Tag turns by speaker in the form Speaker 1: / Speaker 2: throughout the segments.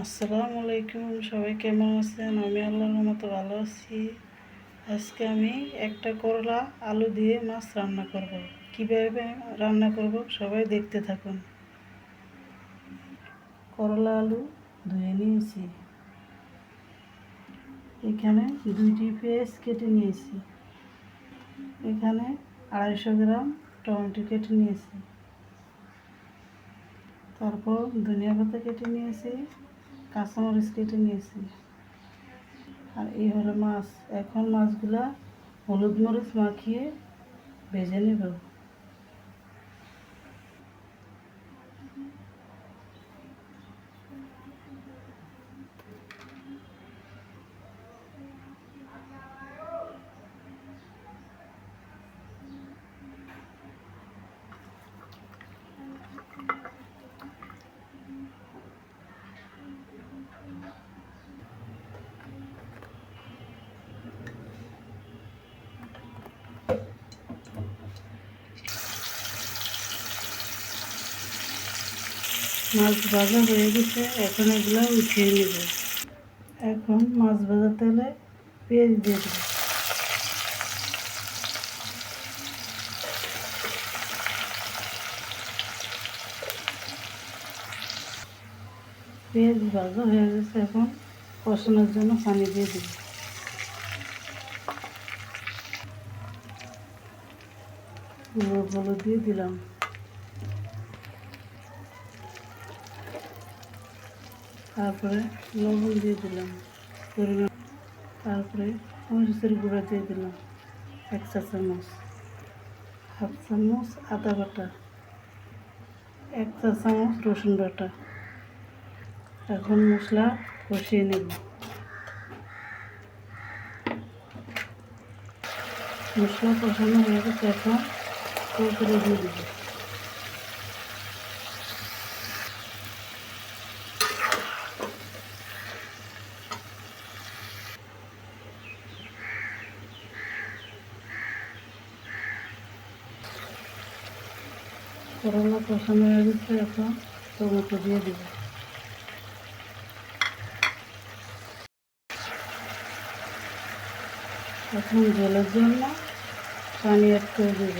Speaker 1: আসসালামু আলাইকুম, সবাই কেমন আছেন? আমি আল্লাহর রহমতে ভালো আছি। আজকে আমি একটা করলা আলু দিয়ে মাছ রান্না করব। কিভাবে রান্না করব সবাই দেখতে থাকুন। করলা আলু ধুয়ে নিয়েছি। এখানে 2টি পেঁয়াজ কেটে নিয়েছি। এখানে 250 গ্রাম টমেটো কেটে নিয়েছি। তারপর ধনিয়া পাতা কেটে নিয়েছি, কাঁচামরিচ কেটে নিয়েছি। আর এই হলো মাছ। এখন মাছগুলা হলুদ মরিচ মাখিয়ে ভেজে নেব। মাছ ভাজা হয়ে গেছে, এখন এগুলো উঠিয়ে নেব। এখন মাছ ভাজা তেলে পেঁয়াজ দিয়ে দেব। পেঁয়াজ ভাজা হয়ে গেছে, এখন কষানোর জন্য পানি দিয়ে দেব। হলুদ দিয়ে দিলাম। তারপরে লবণ দিয়ে দিলাম পরিমাণ। তারপরে মরিচের গুঁড়া দিয়ে দিলাম 1 চা চামচ, 1/2 চামচ আদা বাটা, 1 চা চামচ রসুন বাটা। এখন মশলা কষিয়ে নেব। মশলা কষানো হয়ে গেছে, এখন তরকারি দিয়ে দেব। করলা কষানো হয়ে গেছে, এখন টমেটো দিয়ে দেব। এখন ঝোলের জন্য পানি অ্যাড করে দেব।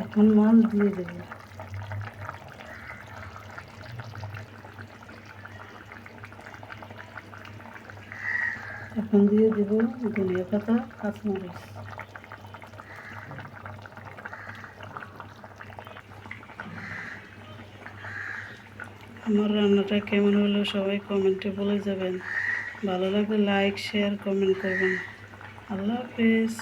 Speaker 1: এখন মাছ দিয়ে দেব। এখন দিয়ে দেব ধনিয়া পাতা, কাঁচামরিচ। আমার রান্নাটা কেমন হলো সবাই কমেন্টে বলে যাবেন। ভালো লাগলে লাইক, শেয়ার, কমেন্ট করবেন। আল্লাহ হাফেজ।